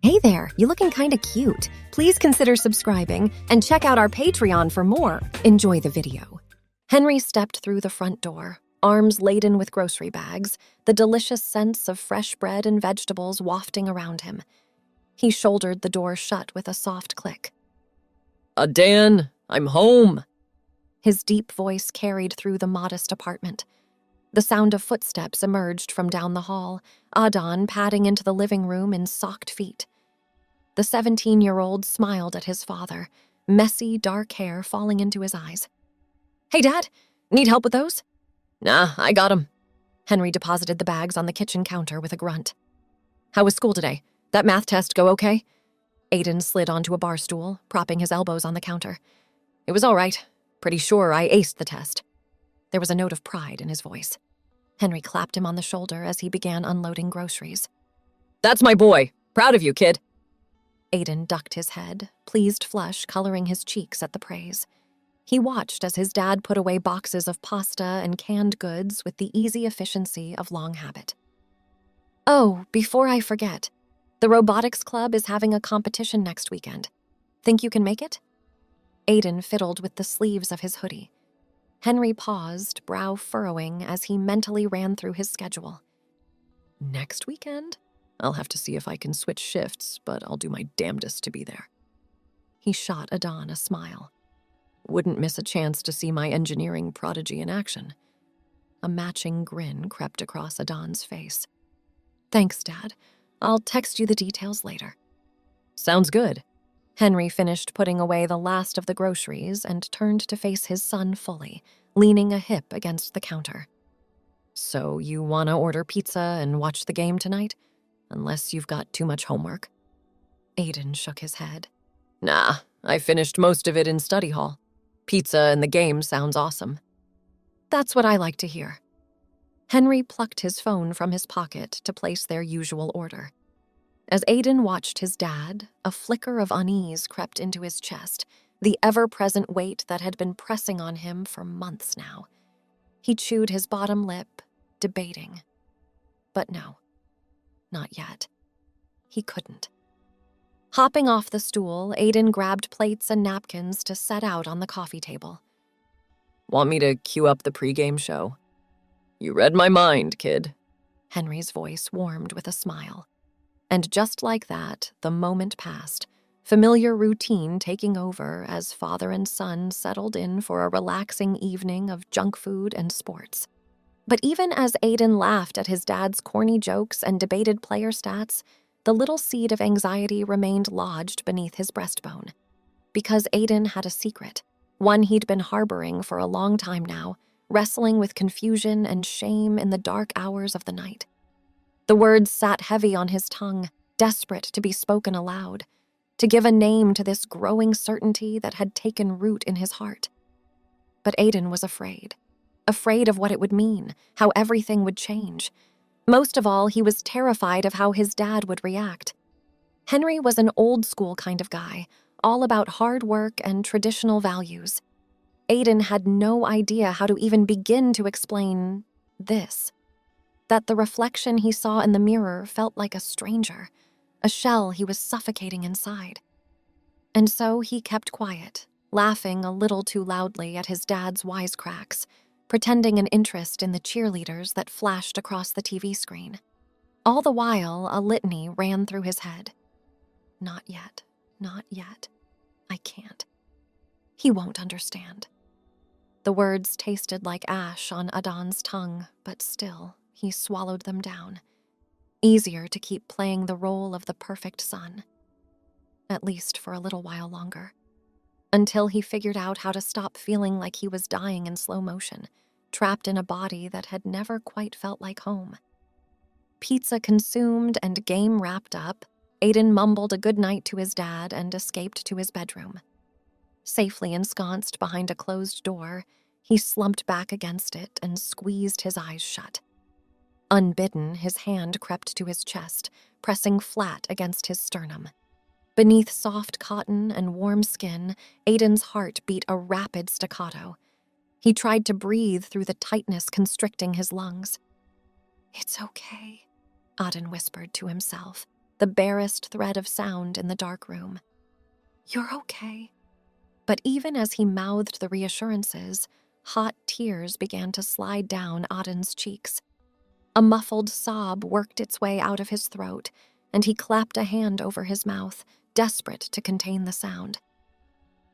Hey there, you looking kinda cute. Please consider subscribing and check out our Patreon for more. Enjoy the video. Henry stepped through the front door, arms laden with grocery bags, the delicious scents of fresh bread and vegetables wafting around him. He shouldered the door shut with a soft click. Dan, I'm home. His deep voice carried through the modest apartment. The sound of footsteps emerged from down the hall, Aiden padding into the living room in socked feet. The 17-year-old smiled at his father, messy, dark hair falling into his eyes. Hey, Dad, need help with those? Nah, I got him. Henry deposited the bags on the kitchen counter with a grunt. How was school today? That math test go okay? Aiden slid onto a bar stool, propping his elbows on the counter. It was all right. Pretty sure I aced the test. There was a note of pride in his voice. Henry clapped him on the shoulder as he began unloading groceries. That's my boy. Proud of you, kid. Aiden ducked his head, pleased flush coloring his cheeks at the praise. He watched as his dad put away boxes of pasta and canned goods with the easy efficiency of long habit. Oh, before I forget, the robotics club is having a competition next weekend. Think you can make it? Aiden fiddled with the sleeves of his hoodie. Henry paused, brow furrowing, as he mentally ran through his schedule. Next weekend? I'll have to see if I can switch shifts, but I'll do my damnedest to be there. He shot Aiden a smile. Wouldn't miss a chance to see my engineering prodigy in action. A matching grin crept across Aiden's face. Thanks, Dad. I'll text you the details later. Sounds good. Henry finished putting away the last of the groceries and turned to face his son fully, leaning a hip against the counter. So you want to order pizza and watch the game tonight? Unless you've got too much homework. Aiden shook his head. Nah, I finished most of it in study hall. Pizza and the game sounds awesome. That's what I like to hear. Henry plucked his phone from his pocket to place their usual order. As Aiden watched his dad, a flicker of unease crept into his chest, the ever-present weight that had been pressing on him for months now. He chewed his bottom lip, debating. But no, not yet. He couldn't. Hopping off the stool, Aiden grabbed plates and napkins to set out on the coffee table. Want me to cue up the pregame show? You read my mind, kid. Henry's voice warmed with a smile. And just like that, the moment passed, familiar routine taking over as father and son settled in for a relaxing evening of junk food and sports. But even as Aiden laughed at his dad's corny jokes and debated player stats, the little seed of anxiety remained lodged beneath his breastbone. Because Aiden had a secret, one he'd been harboring for a long time now, wrestling with confusion and shame in the dark hours of the night. The words sat heavy on his tongue, desperate to be spoken aloud, to give a name to this growing certainty that had taken root in his heart. But Aiden was afraid of what it would mean, how everything would change. Most of all, he was terrified of how his dad would react. Henry was an old-school kind of guy, all about hard work and traditional values. Aiden had no idea how to even begin to explain this. That the reflection he saw in the mirror felt like a stranger, a shell he was suffocating inside. And so he kept quiet, laughing a little too loudly at his dad's wisecracks, pretending an interest in the cheerleaders that flashed across the TV screen. All the while, a litany ran through his head. Not yet, not yet. I can't. He won't understand. The words tasted like ash on Aiden's tongue, but still, he swallowed them down. Easier to keep playing the role of the perfect son. At least for a little while longer. Until he figured out how to stop feeling like he was dying in slow motion, trapped in a body that had never quite felt like home. Pizza consumed and game wrapped up, Aiden mumbled a goodnight to his dad and escaped to his bedroom. Safely ensconced behind a closed door, he slumped back against it and squeezed his eyes shut. Unbidden, his hand crept to his chest, pressing flat against his sternum. Beneath soft cotton and warm skin, Aiden's heart beat a rapid staccato. He tried to breathe through the tightness constricting his lungs. It's okay, Aiden whispered to himself, the barest thread of sound in the dark room. "You're okay." But even as he mouthed the reassurances, hot tears began to slide down Aiden's cheeks. A muffled sob worked its way out of his throat, and he clapped a hand over his mouth, desperate to contain the sound.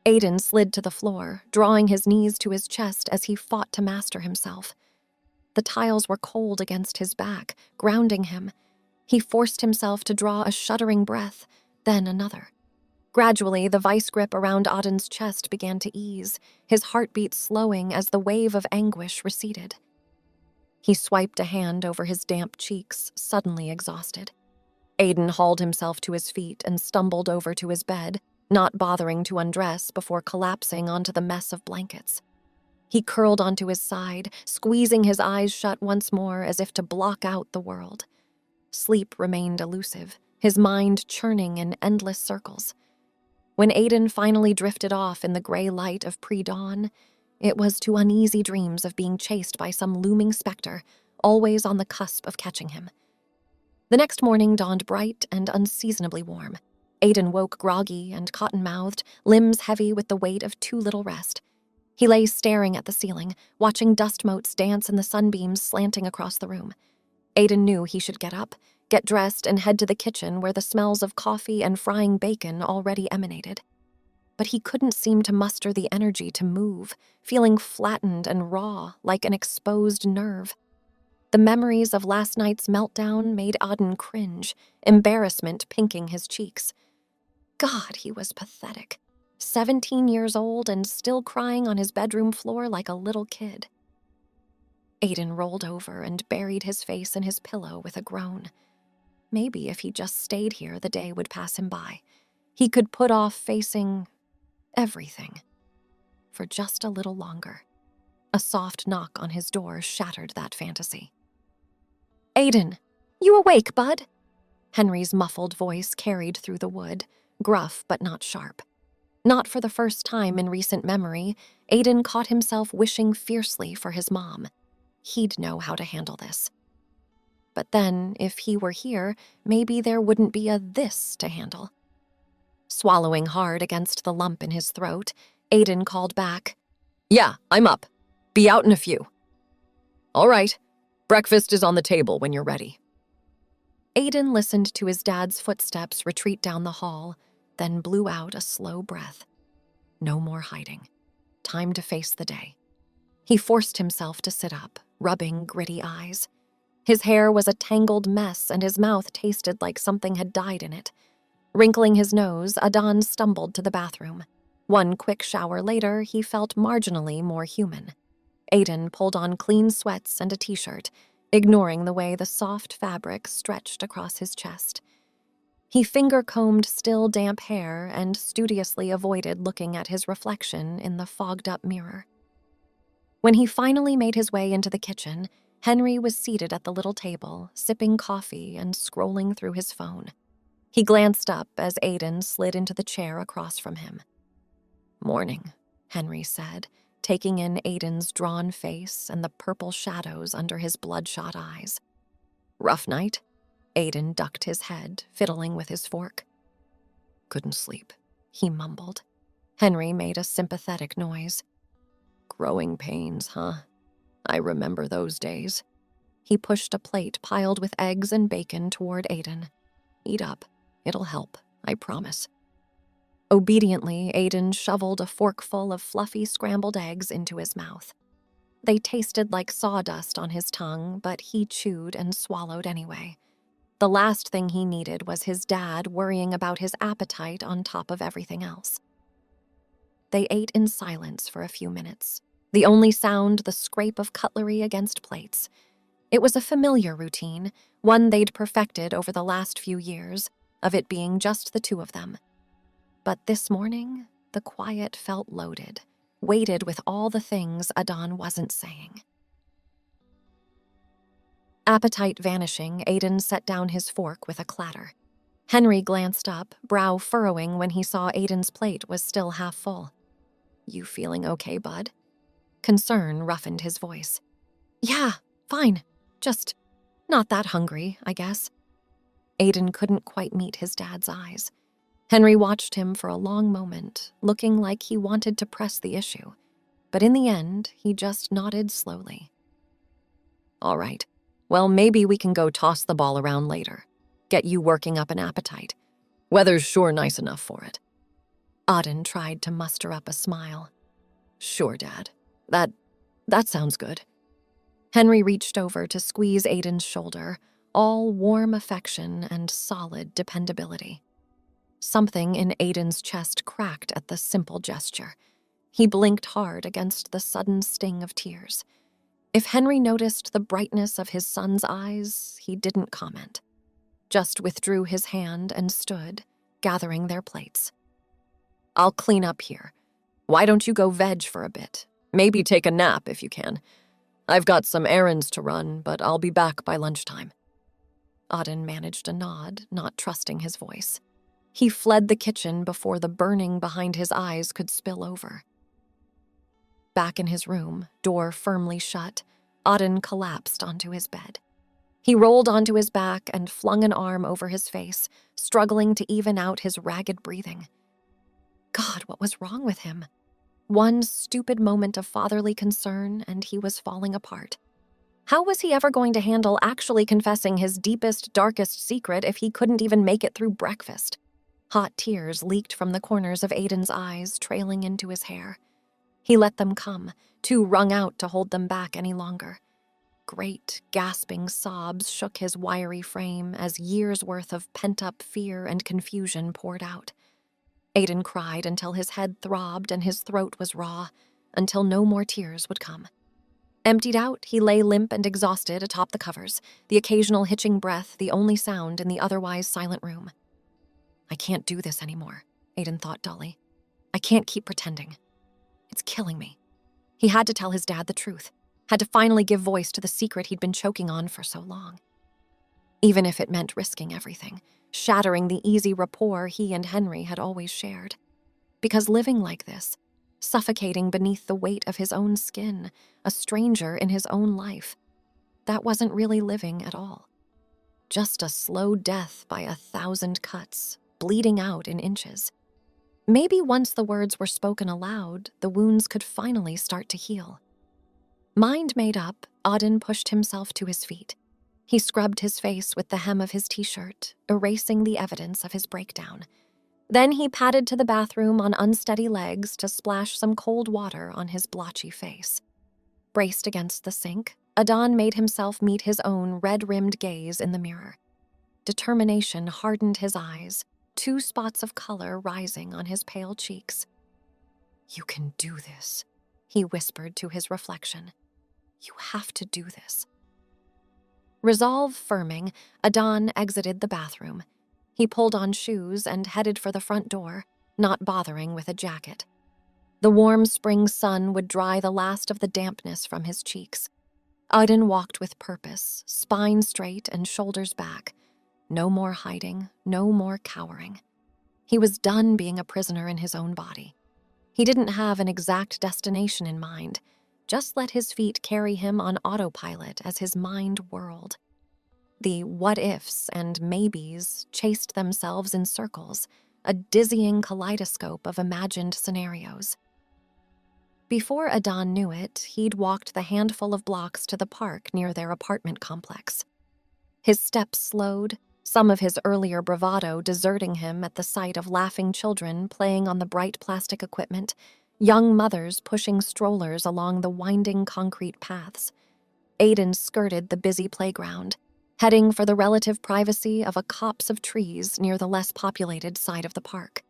Aiden slid to the floor, drawing his knees to his chest as he fought to master himself. The tiles were cold against his back, grounding him. He forced himself to draw a shuddering breath, then another. Gradually, the vice grip around Aiden's chest began to ease, his heartbeat slowing as the wave of anguish receded. He swiped a hand over his damp cheeks, suddenly exhausted. Aiden hauled himself to his feet and stumbled over to his bed, not bothering to undress before collapsing onto the mess of blankets. He curled onto his side, squeezing his eyes shut once more as if to block out the world. Sleep remained elusive, his mind churning in endless circles. When Aiden finally drifted off in the gray light of pre-dawn, it was to uneasy dreams of being chased by some looming specter, always on the cusp of catching him. The next morning dawned bright and unseasonably warm. Aiden woke groggy and cotton-mouthed, limbs heavy with the weight of too little rest. He lay staring at the ceiling, watching dust motes dance in the sunbeams slanting across the room. Aiden knew he should get up, get dressed, and head to the kitchen where the smells of coffee and frying bacon already emanated. But he couldn't seem to muster the energy to move, feeling flattened and raw, like an exposed nerve. The memories of last night's meltdown made Aiden cringe, embarrassment pinking his cheeks. God, he was pathetic. 17 years old and still crying on his bedroom floor like a little kid. Aiden rolled over and buried his face in his pillow with a groan. Maybe if he just stayed here, the day would pass him by. He could put off facing everything for just a little longer. A soft knock on his door shattered that fantasy. "Aiden, you awake, bud?" Henry's muffled voice carried through the wood, gruff but not sharp. Not for the first time in recent memory, Aiden caught himself wishing fiercely for his mom. He'd know how to handle this. But then, if he were here, maybe there wouldn't be a this to handle. Swallowing hard against the lump in his throat, Aiden called back, "Yeah, I'm up. Be out in a few." "All right. Breakfast is on the table when you're ready." Aiden listened to his dad's footsteps retreat down the hall, then blew out a slow breath. No more hiding. Time to face the day. He forced himself to sit up, rubbing gritty eyes. His hair was a tangled mess and his mouth tasted like something had died in it. Wrinkling his nose, Aiden stumbled to the bathroom. One quick shower later, he felt marginally more human. Aiden pulled on clean sweats and a t-shirt, ignoring the way the soft fabric stretched across his chest. He finger-combed still damp hair and studiously avoided looking at his reflection in the fogged-up mirror. When he finally made his way into the kitchen, Henry was seated at the little table, sipping coffee and scrolling through his phone. He glanced up as Aiden slid into the chair across from him. "Morning," Henry said, taking in Aiden's drawn face and the purple shadows under his bloodshot eyes. "Rough night?" Aiden ducked his head, fiddling with his fork. "Couldn't sleep," he mumbled. Henry made a sympathetic noise. "Growing pains, huh? I remember those days." He pushed a plate piled with eggs and bacon toward Aiden. "Eat up. It'll help, I promise." Obediently, Aiden shoveled a forkful of fluffy scrambled eggs into his mouth. They tasted like sawdust on his tongue, but he chewed and swallowed anyway. The last thing he needed was his dad worrying about his appetite on top of everything else. They ate in silence for a few minutes, the only sound the scrape of cutlery against plates. It was a familiar routine, one they'd perfected over the last few years, of it being just the two of them. But this morning, the quiet felt loaded, weighted with all the things Aiden wasn't saying. Appetite vanishing, Aiden set down his fork with a clatter. Henry glanced up, brow furrowing when he saw Aiden's plate was still half full. "You feeling okay, bud?" Concern roughened his voice. "Yeah, fine. Just not that hungry, I guess." Aiden couldn't quite meet his dad's eyes. Henry watched him for a long moment, looking like he wanted to press the issue. But in the end, he just nodded slowly. All right. Well, maybe we can go toss the ball around later. Get you working up an appetite. Weather's sure nice enough for it. Auden tried to muster up a smile. Sure, Dad. That sounds good. Henry reached over to squeeze Aiden's shoulder, all warm affection and solid dependability. Something in Aiden's chest cracked at the simple gesture. He blinked hard against the sudden sting of tears. If Henry noticed the brightness of his son's eyes, he didn't comment. Just withdrew his hand and stood, gathering their plates. I'll clean up here. Why don't you go veg for a bit? Maybe take a nap if you can. I've got some errands to run, but I'll be back by lunchtime. Auden managed a nod, not trusting his voice. He fled the kitchen before the burning behind his eyes could spill over. Back in his room, door firmly shut, Auden collapsed onto his bed. He rolled onto his back and flung an arm over his face, struggling to even out his ragged breathing. God, what was wrong with him? One stupid moment of fatherly concern, and he was falling apart. How was he ever going to handle actually confessing his deepest, darkest secret if he couldn't even make it through breakfast? Hot tears leaked from the corners of Aiden's eyes, trailing into his hair. He let them come, too wrung out to hold them back any longer. Great, gasping sobs shook his wiry frame as years' worth of pent-up fear and confusion poured out. Aiden cried until his head throbbed and his throat was raw, until no more tears would come. Emptied out, he lay limp and exhausted atop the covers, the occasional hitching breath the only sound in the otherwise silent room. I can't do this anymore, Aiden thought dully. I can't keep pretending. It's killing me. He had to tell his dad the truth, had to finally give voice to the secret he'd been choking on for so long. Even if it meant risking everything, shattering the easy rapport he and Henry had always shared. Because living like this, suffocating beneath the weight of his own skin, a stranger in his own life, that wasn't really living at all. Just a slow death by 1,000 cuts, bleeding out in inches. Maybe once the words were spoken aloud, the wounds could finally start to heal. Mind made up, Auden pushed himself to his feet. He scrubbed his face with the hem of his t-shirt, erasing the evidence of his breakdown. Then he padded to the bathroom on unsteady legs to splash some cold water on his blotchy face. Braced against the sink, Aiden made himself meet his own red-rimmed gaze in the mirror. Determination hardened his eyes, 2 spots of color rising on his pale cheeks. You can do this, he whispered to his reflection. You have to do this. Resolve firming, Aiden exited the bathroom. He pulled on shoes and headed for the front door, not bothering with a jacket. The warm spring sun would dry the last of the dampness from his cheeks. Aiden walked with purpose, spine straight and shoulders back. No more hiding, no more cowering. He was done being a prisoner in his own body. He didn't have an exact destination in mind. Just let his feet carry him on autopilot as his mind whirled. The what-ifs and maybes chased themselves in circles, a dizzying kaleidoscope of imagined scenarios. Before Aiden knew it, he'd walked the handful of blocks to the park near their apartment complex. His steps slowed, some of his earlier bravado deserting him at the sight of laughing children playing on the bright plastic equipment, young mothers pushing strollers along the winding concrete paths. Aiden skirted the busy playground, heading for the relative privacy of a copse of trees near the less populated side of the park.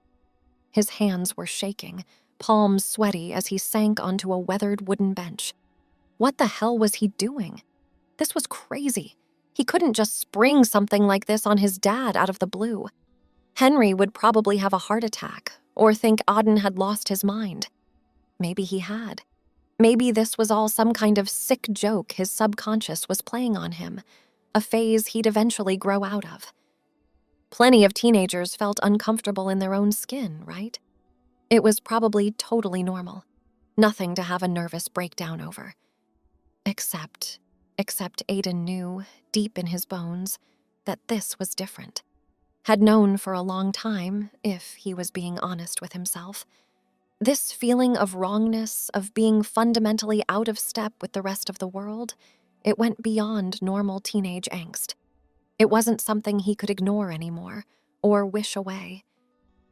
His hands were shaking, palms sweaty as he sank onto a weathered wooden bench. What the hell was he doing? This was crazy. He couldn't just spring something like this on his dad out of the blue. Henry would probably have a heart attack or think Auden had lost his mind. Maybe he had. Maybe this was all some kind of sick joke his subconscious was playing on him, a phase he'd eventually grow out of. Plenty of teenagers felt uncomfortable in their own skin, right? It was probably totally normal. Nothing to have a nervous breakdown over. Except Aiden knew, deep in his bones, that this was different. Had known for a long time, if he was being honest with himself. This feeling of wrongness, of being fundamentally out of step with the rest of the world, it went beyond normal teenage angst. It wasn't something he could ignore anymore, or wish away.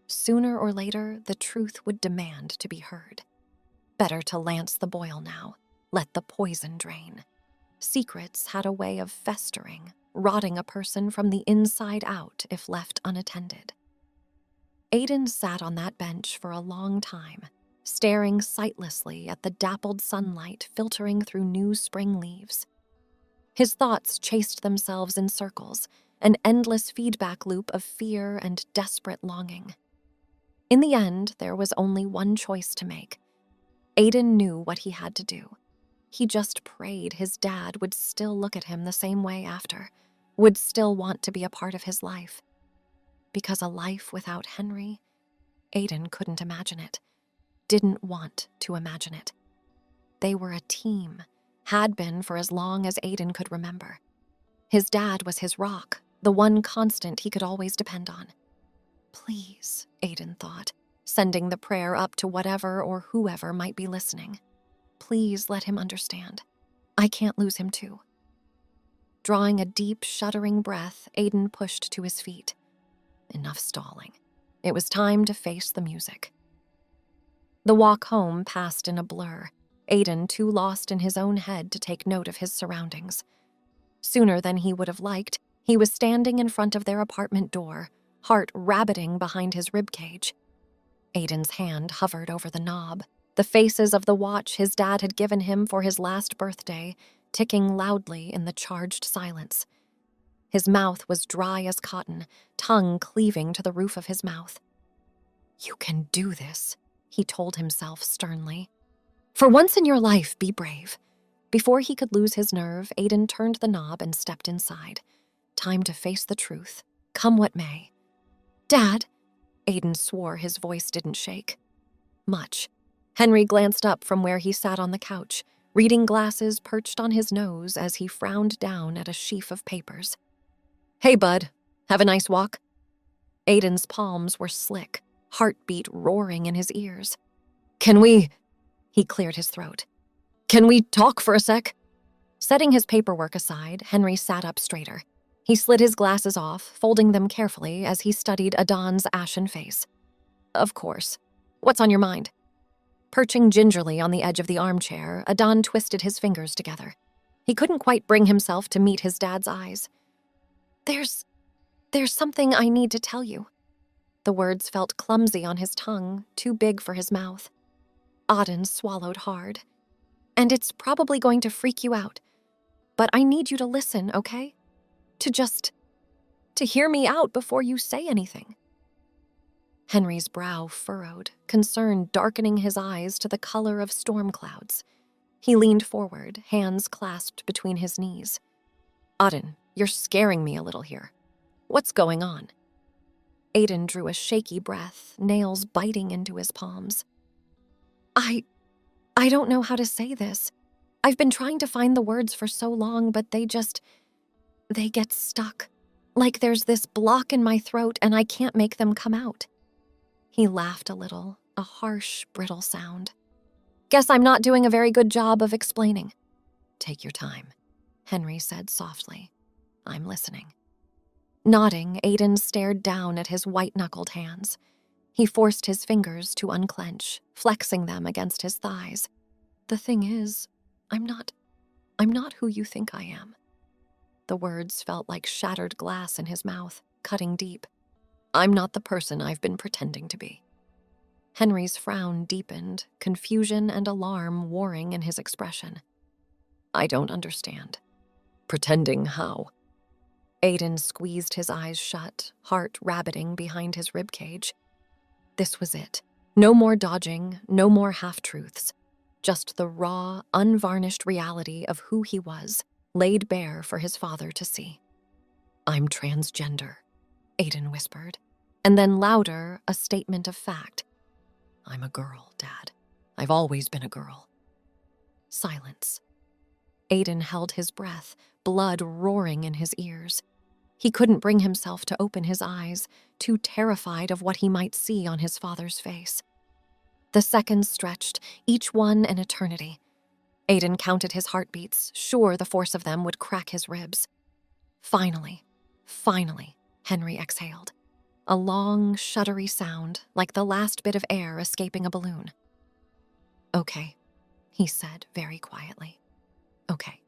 Sooner or later, the truth would demand to be heard. Better to lance the boil now, let the poison drain. Secrets had a way of festering, rotting a person from the inside out if left unattended. Aiden sat on that bench for a long time, staring sightlessly at the dappled sunlight filtering through new spring leaves. His thoughts chased themselves in circles, an endless feedback loop of fear and desperate longing. In the end, there was only one choice to make. Aiden knew what he had to do. He just prayed his dad would still look at him the same way after, would still want to be a part of his life. Because a life without Henry, Aiden couldn't imagine it, didn't want to imagine it. They were a team, had been for as long as Aiden could remember. His dad was his rock, the one constant he could always depend on. Please, Aiden thought, sending the prayer up to whatever or whoever might be listening. Please let him understand. I can't lose him too. Drawing a deep, shuddering breath, Aiden pushed to his feet. Enough stalling. It was time to face the music. The walk home passed in a blur, Aiden too lost in his own head to take note of his surroundings. Sooner than he would have liked, he was standing in front of their apartment door, heart rabbiting behind his ribcage. Aiden's hand hovered over the knob, the faces of the watch his dad had given him for his last birthday, ticking loudly in the charged silence. His mouth was dry as cotton, tongue cleaving to the roof of his mouth. You can do this, he told himself sternly. For once in your life, be brave. Before he could lose his nerve, Aiden turned the knob and stepped inside. Time to face the truth, come what may. Dad, Aiden swore his voice didn't shake. Much. Henry glanced up from where he sat on the couch, reading glasses perched on his nose as he frowned down at a sheaf of papers. Hey, bud, have a nice walk? Aiden's palms were slick, heartbeat roaring in his ears. Can we... He cleared his throat. Can we talk for a sec? Setting his paperwork aside, Henry sat up straighter. He slid his glasses off, folding them carefully as he studied Adan's ashen face. Of course. What's on your mind? Perching gingerly on the edge of the armchair, Adan twisted his fingers together. He couldn't quite bring himself to meet his dad's eyes. There's something I need to tell you. The words felt clumsy on his tongue, too big for his mouth. Auden swallowed hard. And it's probably going to freak you out. But I need you to listen, okay? To hear me out before you say anything. Henry's brow furrowed, concern darkening his eyes to the color of storm clouds. He leaned forward, hands clasped between his knees. Auden, you're scaring me a little here. What's going on? Aiden drew a shaky breath, nails biting into his palms. I don't know how to say this. I've been trying to find the words for so long, but they get stuck. Like there's this block in my throat and I can't make them come out. He laughed a little, a harsh, brittle sound. Guess I'm not doing a very good job of explaining. Take your time, Henry said softly. I'm listening. Nodding, Aiden stared down at his white-knuckled hands. He forced his fingers to unclench, flexing them against his thighs. The thing is, I'm not who you think I am. The words felt like shattered glass in his mouth, cutting deep. I'm not the person I've been pretending to be. Henry's frown deepened, confusion and alarm warring in his expression. I don't understand. Pretending how? Aiden squeezed his eyes shut, heart rabbiting behind his ribcage. This was it. No more dodging, no more half-truths. Just the raw, unvarnished reality of who he was, laid bare for his father to see. I'm transgender, Aiden whispered, and then louder, a statement of fact. I'm a girl, Dad. I've always been a girl. Silence. Aiden held his breath, blood roaring in his ears. He couldn't bring himself to open his eyes, too terrified of what he might see on his father's face. The seconds stretched, each one an eternity. Aiden counted his heartbeats, sure the force of them would crack his ribs. Finally, Henry exhaled. A long, shuddery sound, like the last bit of air escaping a balloon. "Okay," he said very quietly. "Okay."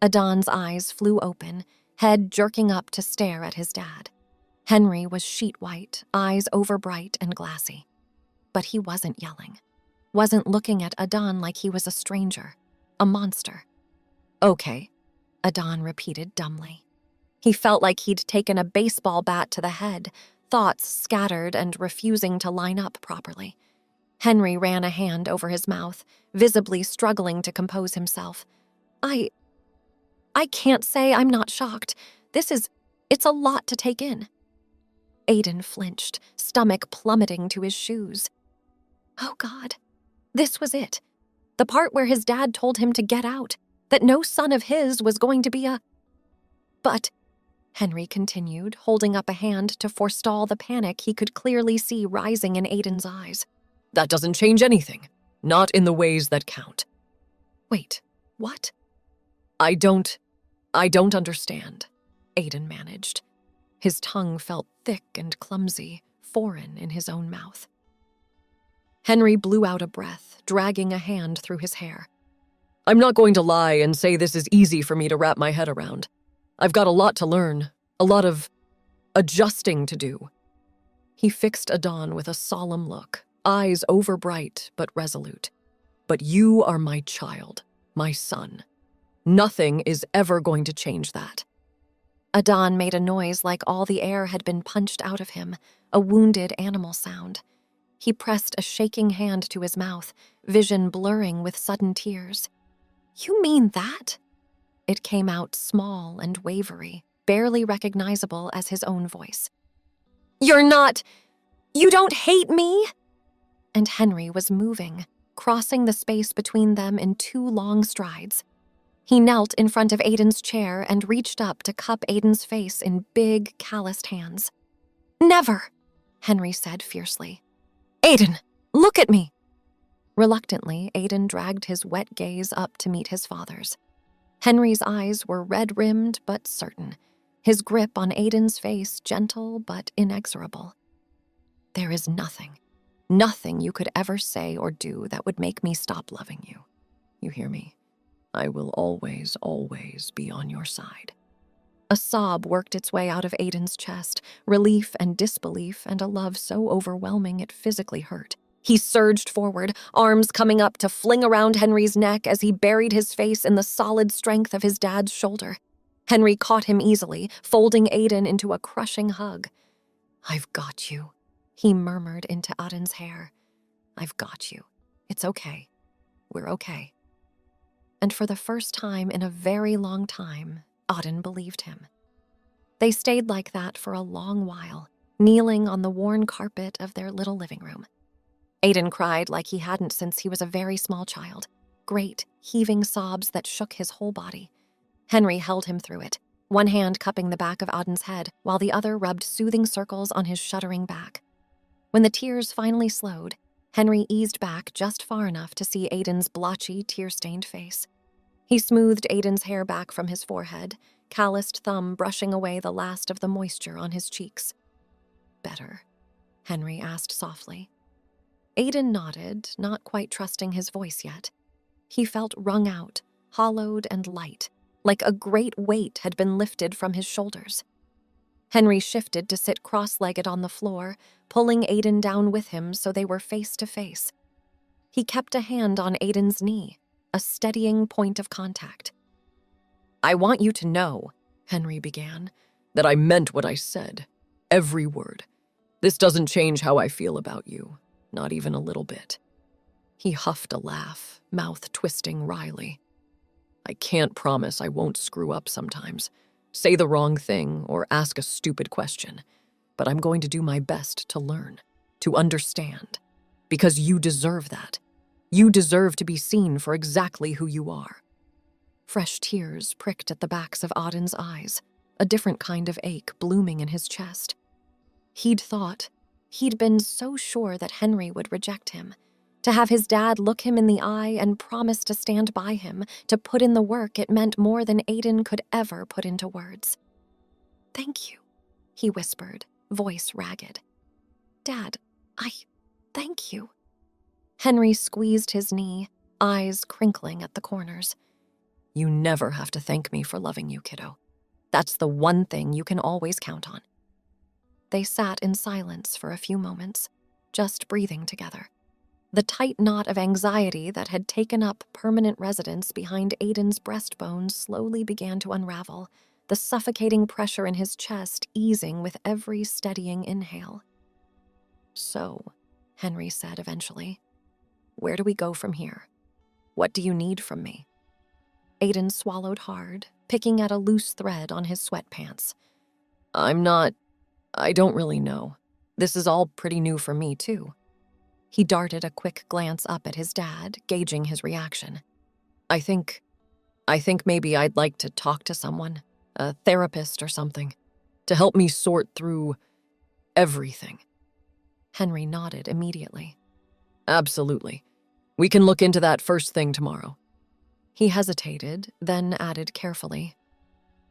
Adan's eyes flew open, head jerking up to stare at his dad. Henry was sheet white, eyes overbright and glassy. But he wasn't yelling. Wasn't looking at Adan like he was a stranger, a monster. "Okay," Adan repeated dumbly. He felt like he'd taken a baseball bat to the head, thoughts scattered and refusing to line up properly. Henry ran a hand over his mouth, visibly struggling to compose himself. I can't say I'm not shocked. It's a lot to take in." Aiden flinched, stomach plummeting to his shoes. Oh God, this was it. The part where his dad told him to get out, that no son of his was going to be a... "But," Henry continued, holding up a hand to forestall the panic he could clearly see rising in Aiden's eyes. "That doesn't change anything. Not in the ways that count." "Wait, what?" I don't understand," Aiden managed. His tongue felt thick and clumsy, foreign in his own mouth. Henry blew out a breath, dragging a hand through his hair. "I'm not going to lie and say this is easy for me to wrap my head around. I've got a lot to learn, a lot of adjusting to do." He fixed Adan with a solemn look, eyes overbright but resolute. "But you are my child, my son. Nothing is ever going to change that." Adan made a noise like all the air had been punched out of him, a wounded animal sound. He pressed a shaking hand to his mouth, vision blurring with sudden tears. "You mean that?" It came out small and wavery, barely recognizable as his own voice. You don't hate me?" And Henry was moving, crossing the space between them in 2 long strides. He knelt in front of Aiden's chair and reached up to cup Aiden's face in big, calloused hands. "Never," Henry said fiercely. "Aiden, look at me." Reluctantly, Aiden dragged his wet gaze up to meet his father's. Henry's eyes were red-rimmed but certain, his grip on Aiden's face gentle but inexorable. "There is nothing you could ever say or do that would make me stop loving you. You hear me? I will always, always be on your side." A sob worked its way out of Aiden's chest, relief and disbelief and a love so overwhelming it physically hurt. He surged forward, arms coming up to fling around Henry's neck as he buried his face in the solid strength of his dad's shoulder. Henry caught him easily, folding Aiden into a crushing hug. "I've got you," he murmured into Aiden's hair. "I've got you. It's okay. We're okay." And for the first time in a very long time, Aiden believed him. They stayed like that for a long while, kneeling on the worn carpet of their little living room. Aiden cried like he hadn't since he was a very small child, great, heaving sobs that shook his whole body. Henry held him through it, one hand cupping the back of Aiden's head while the other rubbed soothing circles on his shuddering back. When the tears finally slowed, Henry eased back just far enough to see Aiden's blotchy, tear-stained face. He smoothed Aiden's hair back from his forehead, calloused thumb brushing away the last of the moisture on his cheeks. "Better?" Henry asked softly. Aiden nodded, not quite trusting his voice yet. He felt wrung out, hollowed and light, like a great weight had been lifted from his shoulders. Henry shifted to sit cross-legged on the floor, pulling Aiden down with him so they were face to face. He kept a hand on Aiden's knee, a steadying point of contact. "I want you to know," Henry began, "that I meant what I said. Every word. This doesn't change how I feel about you, not even a little bit." He huffed a laugh, mouth twisting wryly. "I can't promise I won't screw up sometimes, say the wrong thing, or ask a stupid question, but I'm going to do my best to learn, to understand, because you deserve that. You deserve to be seen for exactly who you are." Fresh tears pricked at the backs of Aiden's eyes. a different kind of ache blooming in his chest. He'd been so sure that Henry would reject him. To have his dad look him in the eye and promise to stand by him, to put in the work it meant more than Aiden could ever put into words. "Thank you," he whispered, voice ragged. "Dad, thank you." Henry squeezed his knee, eyes crinkling at the corners. "You never have to thank me for loving you, kiddo. That's the one thing you can always count on." They sat in silence for a few moments, just breathing together. The tight knot of anxiety that had taken up permanent residence behind Aiden's breastbone slowly began to unravel, the suffocating pressure in his chest easing with every steadying inhale. "So," Henry said eventually, "where do we go from here? What do you need from me?" Aiden swallowed hard, picking at a loose thread on his sweatpants. I don't really know. This is all pretty new for me, too." He darted a quick glance up at his dad, gauging his reaction. I think maybe I'd like to talk to someone, a therapist or something, to help me sort through everything." Henry nodded immediately. "Absolutely. We can look into that first thing tomorrow." He hesitated, then added carefully,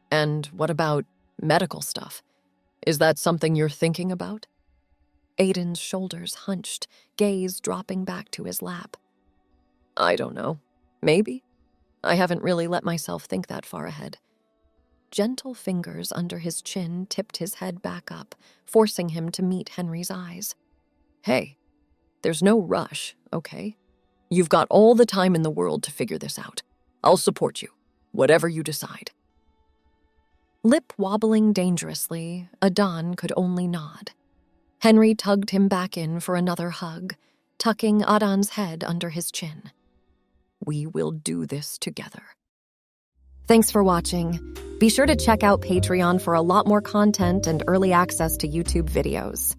"And what about medical stuff? Is that something you're thinking about?" Aiden's shoulders hunched, gaze dropping back to his lap. "I don't know. Maybe. I haven't really let myself think that far ahead." Gentle fingers under his chin tipped his head back up, forcing him to meet Henry's eyes. "Hey, there's no rush, okay? You've got all the time in the world to figure this out. I'll support you, whatever you decide." Lip wobbling dangerously, Adan could only nod. Henry tugged him back in for another hug, tucking Adan's head under his chin. "We will do this together." Thanks for watching. Be sure to check out Patreon for a lot more content and early access to YouTube videos.